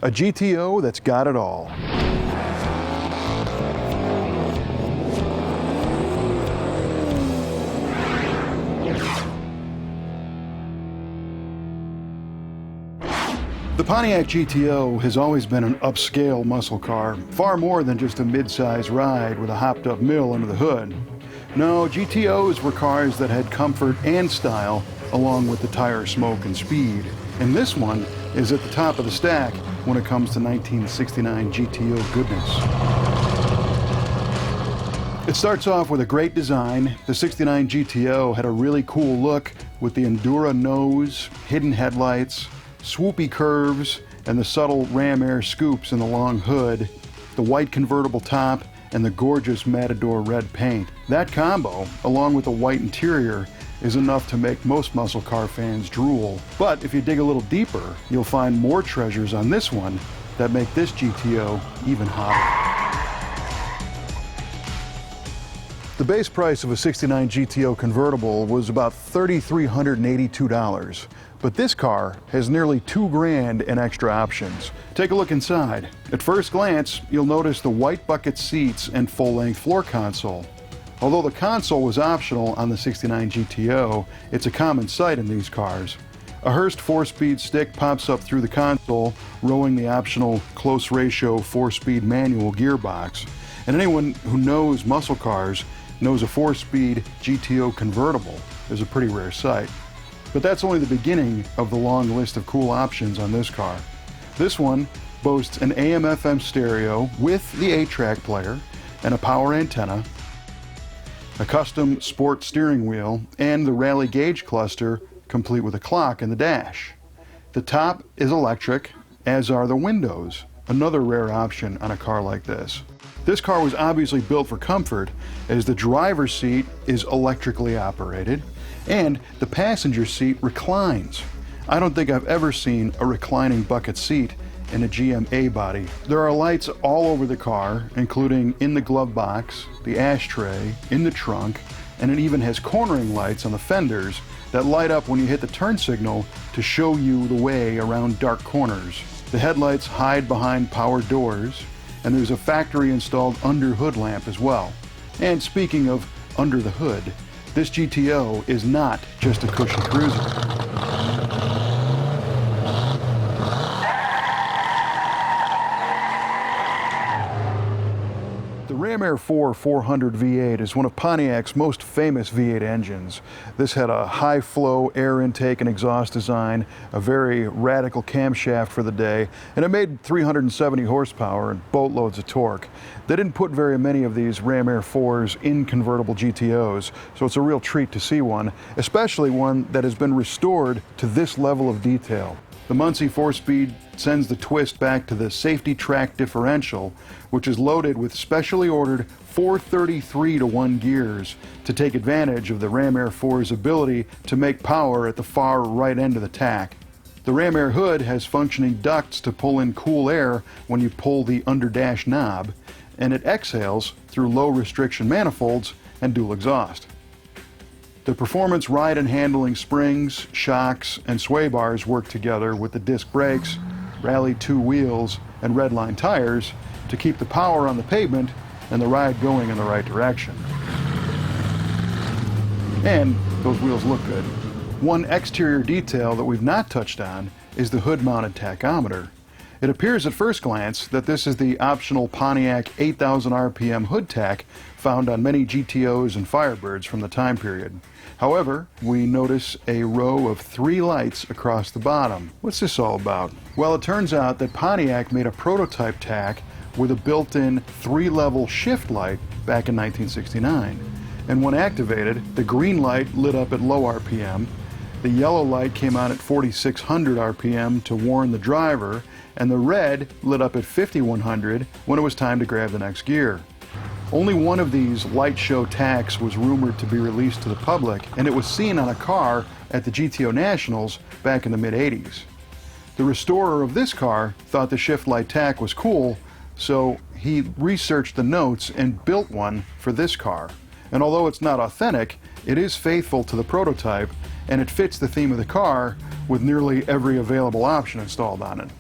A GTO that's got it all. The Pontiac GTO has always been an upscale muscle car, far more than just a mid-size ride with a hopped-up mill under the hood. No, GTOs were cars that had comfort and style, along with the tire smoke and speed. And this one is at the top of the stack when it comes to 1969 GTO goodness. It starts off with a great design. The 69 GTO had a really cool look with the Endura nose, hidden headlights, swoopy curves, and the subtle ram air scoops in the long hood, the white convertible top, and the gorgeous Matador red paint. That combo, along with the white interior, is enough to make most muscle car fans drool. But if you dig a little deeper, you'll find more treasures on this one that make this GTO even hotter. The base price of a 69 GTO convertible was about $3,382. But this car has nearly $2,000 in extra options. Take a look inside. At first glance, you'll notice the white bucket seats and full-length floor console. Although the console was optional on the 69 GTO, it's a common sight in these cars. A Hurst 4-speed stick pops up through the console, rowing the optional close ratio 4-speed manual gearbox. And anyone who knows muscle cars knows a 4-speed GTO convertible is a pretty rare sight. But that's only the beginning of the long list of cool options on this car. This one boasts an AM/FM stereo with the 8-track player and a power antenna, a custom sport steering wheel, and the rally gauge cluster complete with a clock in the dash. The top is electric, as are the windows, another rare option on a car like this. This car was obviously built for comfort, as the driver's seat is electrically operated, and the passenger seat reclines. I don't think I've ever seen a reclining bucket seat in a GMA body. There are lights all over the car, including in the glove box, the ashtray, in the trunk, and it even has cornering lights on the fenders that light up when you hit the turn signal to show you the way around dark corners. The headlights hide behind power doors, and there's a factory-installed under-hood lamp as well. And speaking of under the hood, this GTO is not just a cushy cruiser. The Ram Air 4 400 V8 is one of Pontiac's most famous V8 engines. This had a high-flow air intake and exhaust design, a very radical camshaft for the day, and it made 370 horsepower and boatloads of torque. They didn't put very many of these Ram Air 4s in convertible GTOs, so it's a real treat to see one, especially one that has been restored to this level of detail. The Muncie 4-speed sends the twist back to the safety track differential, which is loaded with specially ordered 433-to-1 gears to take advantage of the Ram Air 4's ability to make power at the far right end of the tack. The Ram Air hood has functioning ducts to pull in cool air when you pull the under-dash knob, and it exhales through low restriction manifolds and dual exhaust. The performance ride and handling springs, shocks, and sway bars work together with the disc brakes, Rally 2 wheels, and Redline tires to keep the power on the pavement and the ride going in the right direction. And those wheels look good. One exterior detail that we've not touched on is the hood-mounted tachometer. It appears at first glance that this is the optional Pontiac 8,000 RPM hood tach found on many GTOs and Firebirds from the time period. However, we notice a row of 3 lights across the bottom. What's this all about? Well, it turns out that Pontiac made a prototype tach with a built-in 3-level shift light back in 1969. And when activated, the green light lit up at low RPM, the yellow light came on at 4,600 RPM to warn the driver, and the red lit up at 5,100 when it was time to grab the next gear. Only one of these light show tachs was rumored to be released to the public, and it was seen on a car at the GTO Nationals back in the mid-80s. The restorer of this car thought the shift light tach was cool, so he researched the notes and built one for this car. And although it's not authentic, it is faithful to the prototype, and it fits the theme of the car with nearly every available option installed on it.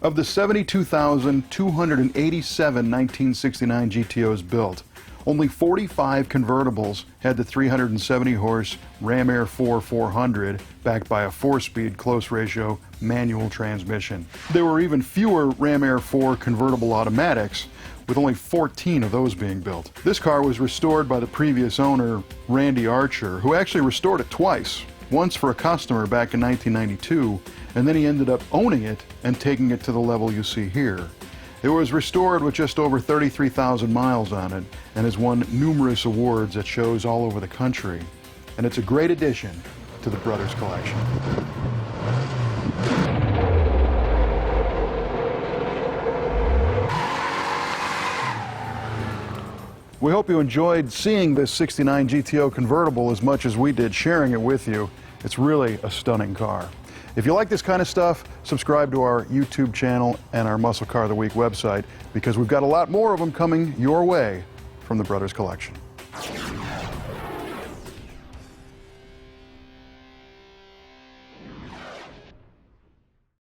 Of the 72,287 1969 GTOs built, only 45 convertibles had the 370-horse Ram Air 400 backed by a 4-speed close-ratio manual transmission. There were even fewer Ram Air 4 convertible automatics, with only 14 of those being built. This car was restored by the previous owner, Randy Archer, who actually restored it twice. Once for a customer back in 1992, and then he ended up owning it and taking it to the level you see here. It was restored with just over 33,000 miles on it and has won numerous awards at shows all over the country. And it's a great addition to the Brothers collection. We hope you enjoyed seeing this '69 GTO convertible as much as we did sharing it with you. It's really a stunning car. If you like this kind of stuff, subscribe to our YouTube channel and our Muscle Car of the Week website, because we've got a lot more of them coming your way from the Brothers collection.